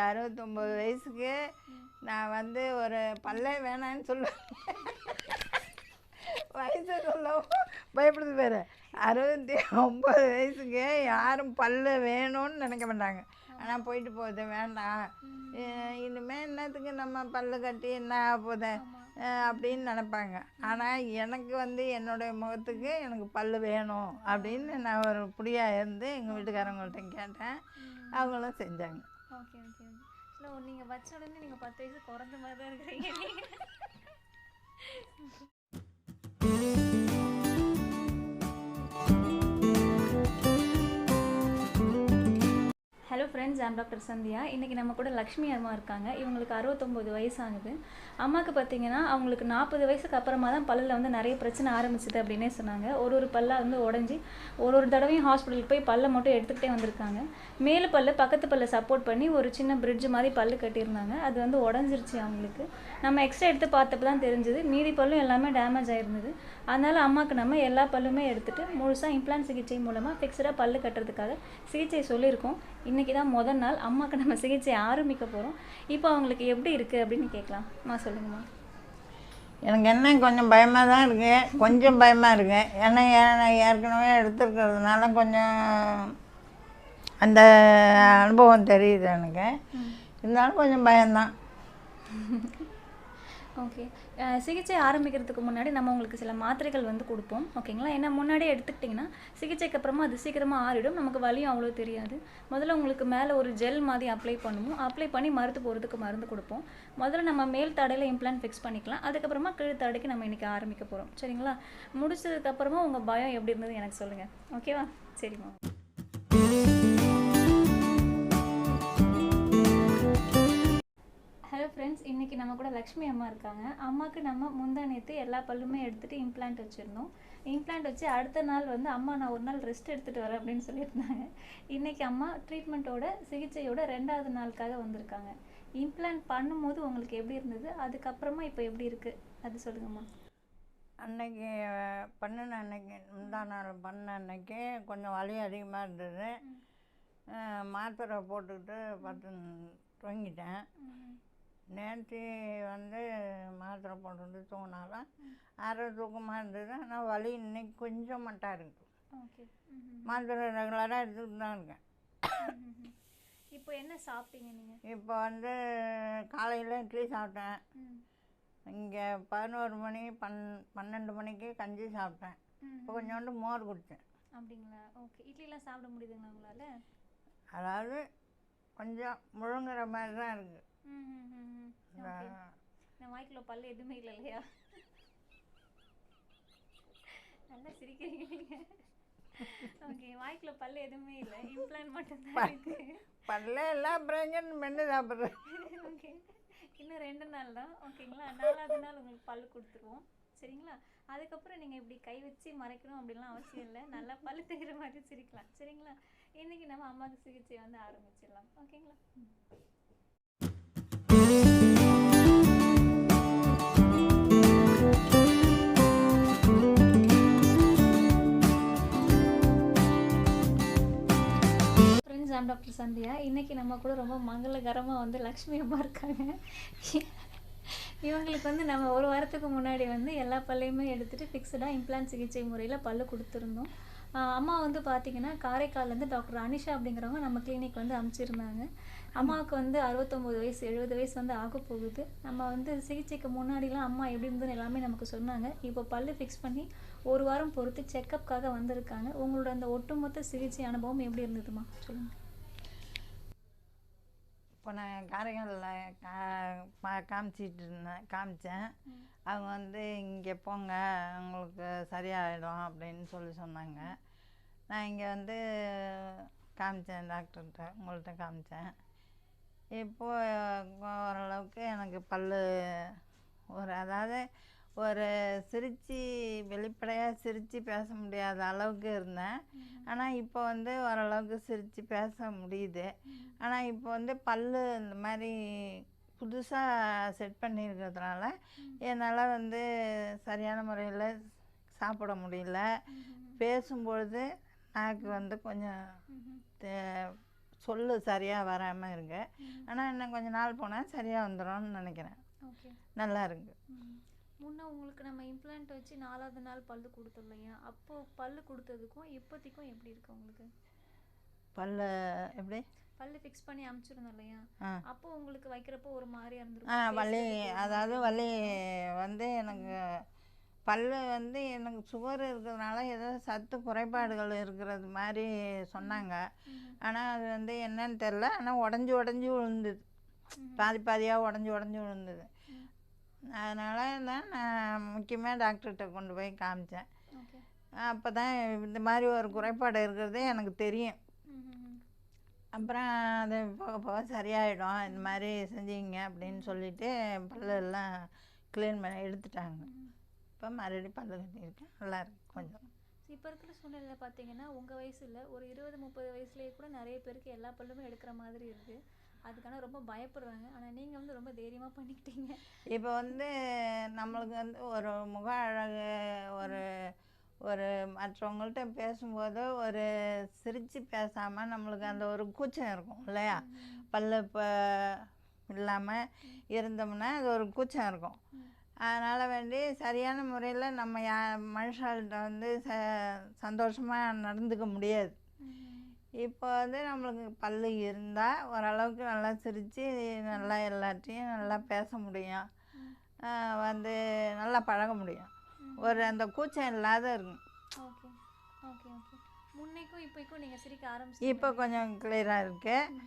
69 வயசுக்கு நான் வந்து ஒரு பல்லே வேணான்னு சொல்லுவேன். வயசை சொல்லவும் பயப்படுது பேர். 69 வயசுக்கு யாரும் பல்லு வேணும்னு நினைக்க மாட்டாங்க. ஆனால் போயிட்டு போகுது வேண்டாம், இனிமேல் என்னத்துக்கு நம்ம பல்லு கட்டி என்ன போகுது அப்படின்னு நினப்பாங்க. ஆனால் எனக்கு வந்து என்னுடைய முகத்துக்கு எனக்கு பல்லு வேணும் அப்படின்னு நான் ஒரு புடியாக இருந்து எங்கள் வீட்டுக்காரங்கள்ட்ட கேட்டேன். அவங்களும் செஞ்சாங்க. Okay okay okay. இல்லை நீங்கள் வச்ச உடனே நீங்கள் 10 வயசு குறைஞ்ச மாதிரி தான் இருக்கிறீங்க. Hello friends, I'm doctor Sandhya. இன்றைக்கி நம்ம கூட லக்ஷ்மி அம்மா இருக்காங்க. இவங்களுக்கு 69 வயசு ஆகுது. அம்மாவுக்கு பார்த்தீங்கன்னா அவங்களுக்கு 40 வயசுக்கு அப்புறமா தான் பல்லில் வந்து நிறைய பிரச்சனை ஆரம்பிச்சுது அப்படின்னே சொன்னாங்க. ஒரு பல்லாக வந்து உடஞ்சி ஒரு தடவையும் ஹாஸ்பிட்டலுக்கு போய் பல்லை மட்டும் எடுத்துக்கிட்டே வந்திருக்காங்க. மேலே பல்லு பக்கத்து பல்லை சப்போர்ட் பண்ணி ஒரு சின்ன பிரிட்ஜ் மாதிரி பல்லு கட்டியிருந்தாங்க. அது வந்து உடஞ்சிருச்சு அவங்களுக்கு. நம்ம எக்ஸ்ட்ரா எடுத்து பார்த்தப்ப தான் தெரிஞ்சுது மீதி பல்லும் எல்லாமே டேமேஜ் ஆகிருந்தது. அதனால் அம்மாவுக்கு நம்ம எல்லா பல்லுமே எடுத்துகிட்டு முழுசாக இம்ப்ளான்ட் சிகிச்சை மூலமாக ஃபிக்ஸடாக பல்லு கட்டுறதுக்காக சிகிச்சை சொல்லியிருக்கோம். இன்றைக்கி தான் முதல் நாள் அம்மாவுக்கு நம்ம சிகிச்சை ஆரம்பிக்க போகிறோம். இப்போ அவங்களுக்கு எப்படி இருக்குது அப்படின்னு கேட்கலாம். சொல்லுங்கம்மா. எனக்கு என்ன கொஞ்சம் பயமாக தான் இருக்குது, கொஞ்சம் பயமாக இருக்குது. ஏன்னா ஏற்கனவே எடுத்துருக்கிறதுனால கொஞ்சம் அந்த அனுபவம் தெரியுது எனக்கு. இருந்தாலும் கொஞ்சம் பயம்தான். ஓகே, சிகிச்சை ஆரம்பிக்கிறதுக்கு முன்னாடி நம்ம உங்களுக்கு சில மாத்திரைகள் வந்து கொடுப்போம். ஓகேங்களா? ஏன்னா முன்னாடியே எடுத்துக்கிட்டிங்கன்னா சிகிச்சைக்கு அப்புறமா அது சீக்கிரமாக ஆறிடும். நமக்கு வலியும் அவ்வளோ தெரியாது. முதல்ல உங்களுக்கு மேலே ஒரு ஜெல் மாதிரி அப்ளை பண்ணுவோம். அப்ளை பண்ணி மருந்து போகிறதுக்கு மருந்து கொடுப்போம். முதல்ல நம்ம மேல் தடையில் இம்ப்ளான்ட் ஃபிக்ஸ் பண்ணிக்கலாம். அதுக்கப்புறமா கீழ் தடைக்கு நம்ம இன்றைக்கி ஆரம்பிக்க போகிறோம். சரிங்களா? முடிச்சதுக்கப்புறமா உங்கள் பயம் எப்படி இருந்தது எனக்கு சொல்லுங்கள். ஓகேவா? சரிம்மா. ஹலோ ஃப்ரெண்ட்ஸ், இன்றைக்கி நம்ம கூட லக்ஷ்மி அம்மா இருக்காங்க. அம்மாவுக்கு நம்ம முந்தா நேற்று எல்லா பல்லுமே எடுத்துகிட்டு இம்ப்ளான்ட் வச்சுருந்தோம். இம்ப்ளான்ட் வச்சு அடுத்த நாள் வந்து அம்மா நான் ஒரு நாள் ரெஸ்ட் எடுத்துகிட்டு வரேன் அப்படின்னு சொல்லியிருந்தாங்க. இன்றைக்கி அம்மா ட்ரீட்மெண்ட்டோட சிகிச்சையோட 2வது நாளுக்காக வந்திருக்காங்க. இம்ப்ளான்ட் பண்ணும்போது உங்களுக்கு எப்படி இருந்தது, அதுக்கப்புறமா இப்போ எப்படி இருக்குது அது சொல்லுங்கம்மா. அன்னைக்கு பண்ணின அன்னைக்கு முந்தா நாள் பண்ண அன்னைக்கு கொஞ்சம் வலி அதிகமாக இருந்தது. மாத்திரை போட்டுக்கிட்டு தூங்கிட்டேன். நேற்று வந்து மாத்திரை போட்டு தூங்கினாலும் அரை தூக்கமாக இருந்தது. ஆனால் வலி இன்னைக்கு கொஞ்சம் மட்டும் இருக்குது. மாத்திரை ரெகுலராக எடுத்துக்கிட்டு தான் இருக்கேன். இப்போ என்ன சாப்பிட்டீங்க நீங்கள்? இப்போ வந்து காலையில் இட்லி சாப்பிட்டேன். இங்கே 11 மணி 12 மணிக்கு கஞ்சி சாப்பிட்டேன். இப்போ கொஞ்சோண்டு மோர் குடித்தேன். அப்படிங்களா? ஓகே. இட்லிலாம் சாப்பிட முடியுதுங்களா உங்களால்? அதாவது கொஞ்சம் முழுங்குற மாதிரி தான் இருக்குது. நான் வாய்க்குள்ள பல்லு எதுவுமே இல்லை இல்லையா? நல்லா சிரிக்கிறீங்க நீங்கள். ஓகே, வாய்க்குள்ள பல்லு எதுவுமே இல்லை, இம்ப்ளான்ட் மட்டும் தான் இருக்கு. பல்ல எல்லாம் பிரஞ்சன் மென்று சாப்பிட்றேன். ஓகே, இன்னும் 2 நாள் தான். ஓகேங்களா? 4வது நாள் உங்களுக்கு பல்லு கொடுத்துருவோம். சரிங்களா? அதுக்கப்புறம் நீங்கள் இப்படி கை வச்சு மறைக்கணும் அப்படின்லாம் அவசியம் இல்லை. நல்லா பல்லு தெரிகிற மாதிரி சிரிக்கலாம். சரிங்களா? இன்றைக்கி நம்ம அம்மாவுக்கு சிகிச்சை வந்து ஆரம்பிச்சிடலாம். ஓகேங்களா? Friends, I'm doctor Sandhya. இன்றைக்கி நம்ம கூட ரொம்ப மங்களகரமாக வந்து லக்ஷ்மி அம்மா இருக்காங்க. இவங்களுக்கு வந்து நம்ம ஒரு வாரத்துக்கு முன்னாடி வந்து எல்லா பல்லையுமே எடுத்துகிட்டு ஃபிக்ஸடாக இம்ப்ளான்ட் சிகிச்சை முறையில் பல்லு கொடுத்துருந்தோம். அம்மா வந்து பார்த்திங்கன்னா காரைக்கால்லேருந்து டாக்டர் அனிஷா அப்படிங்கிறவங்க நம்ம கிளினிக் வந்து அனுப்பிச்சிருந்தாங்க. அம்மாவுக்கு வந்து 69 வயசு 70 வயசு வந்து ஆக போகுது. நம்ம வந்து சிகிச்சைக்கு முன்னாடிலாம் அம்மா எப்படி இருந்ததுன்னு எல்லாமே நமக்கு சொன்னாங்க. இப்போ பல்லு ஃபிக்ஸ் பண்ணி ஒரு வாரம் பொறுத்து செக்கப்புக்காக வந்திருக்காங்க. உங்களோட அந்த ஒட்டுமொத்த சிகிச்சை அனுபவம் எப்படி இருந்ததுமா சொல்லுங்கள். இப்போ நான் காரைக்காலில் காமிச்சேன். அவங்க வந்து இங்கே போங்க உங்களுக்கு சரியாயிடும் அப்படின்னு சொன்னாங்க. நான் இங்கே வந்து காமிச்சேன், டாக்டர்கிட்ட உங்கள்கிட்ட காமிச்சேன். இப்போது ஓரளவுக்கு எனக்கு பல்லு அதாவது ஒரு வெளிப்படையாக சிரித்து பேச முடியாத அளவுக்கு இருந்தேன். ஆனால் இப்போ வந்து ஓரளவுக்கு சிரித்து பேச முடியுது. ஆனால் இப்போ வந்து பல்லு இந்த மாதிரி புதுசாக செட் பண்ணியிருக்கிறதுனால என்னால் வந்து சரியான முறையில் சாப்பிட முடியல. பேசும்பொழுது நாக்கு வந்து கொஞ்சம் சொல்லு சரியாக வராமல் இருக்கு. ஆனால் இன்னும் கொஞ்சம் நாள் போனால் சரியாக வந்துடும்னு நினைக்கிறேன். ஓகே. நல்லா இருக்கு. முன்னே உங்களுக்கு நம்ம இம்ப்ளான்ட் வச்சு 4வது நாள் பல்லு கொடுத்தோம் இல்லையா, அப்போது பல்லு கொடுத்ததுக்கும் இப்போதைக்கும் எப்படி இருக்கு உங்களுக்கு? பல்லு எப்படி பல்லு ஃபிக்ஸ் பண்ணி அமுச்சிருந்தோம் இல்லையா, அப்போ உங்களுக்கு வைக்கிறப்போ ஒரு மாதிரியா வலி, இருந்திருக்கும்? அதாவது வலி வந்து எனக்கு பல்லு வந்து எனக்கு சுகர் இருக்கிறதுனால ஏதோ சத்து குறைபாடுகள் இருக்கிறது மாதிரி சொன்னாங்க. ஆனால் அது வந்து என்னன்னு தெரில. ஆனால் உடஞ்சி விழுந்தது, பாதி பாதியாக உடஞ்சி விழுந்தது. அதனால தான் நான் முக்கியமாக டாக்டர்கிட்ட கொண்டு போய் காமிச்சேன். அப்போ தான் இந்த மாதிரி ஒரு குறைபாடு இருக்கிறதே எனக்கு தெரியும். அப்புறம் அது போக போக சரியாயிடும், இந்த மாதிரி செஞ்சீங்க அப்படின்னு சொல்லிட்டு பல்லெல்லாம் க்ளீன் பண்ணி எடுத்துட்டாங்க. இப்போ மறுபடியும் பல்லு கட்டியிருக்கேன், நல்லா இருக்கு கொஞ்சம். இப்போ இருக்கிற சூழ்நிலையில் பார்த்தீங்கன்னா உங்கள் வயசில் ஒரு 20-30 வயசுலேயே கூட நிறைய பேருக்கு எல்லா பல்லுமே எடுக்கிற மாதிரி இருக்குது. அதுக்கான ரொம்ப பயப்படுறாங்க. ஆனால் நீங்கள் வந்து ரொம்ப தைரியமாக பண்ணிக்கிட்டீங்க. இப்போ வந்து நம்மளுக்கு வந்து ஒரு முக அழகு, ஒரு ஒரு மற்றவங்கள்ட்ட பேசும்போது ஒரு சிரித்து பேசாமல் நம்மளுக்கு அந்த ஒரு கூச்சம் இருக்கும் இல்லையா, பல்லு இப்போ இல்லாமல் இருந்தோம்னா அது ஒரு கூச்சம் இருக்கும். அதனால் வேண்டி சரியான முறையில் நம்ம மனுஷாள்கிட்ட வந்து சந்தோஷமாக நடந்துக்க முடியாது. இப்போ வந்து நம்மளுக்கு பல்லு இருந்தால் ஓரளவுக்கு நல்லா சிரித்து நல்லா எல்லாத்தையும் நல்லா பேச முடியும், வந்து நல்லா பழக முடியும், ஒரு அந்த கூச்சம் இல்லாத இருக்கும். Okay okay okay. முன்னைக்கும் இப்போக்கும் நீங்கள் சிரிக்க ஆரம்பிச்சு இப்போ கொஞ்சம் கிளியராக இருக்குது.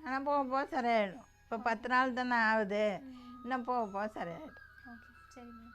ஆனால் போக போக சரியாயிடும். இப்போ 10 நாள் தானே ஆகுது, இன்னும் போக போக சரியாயிடும். ஓகே, சரிங்க.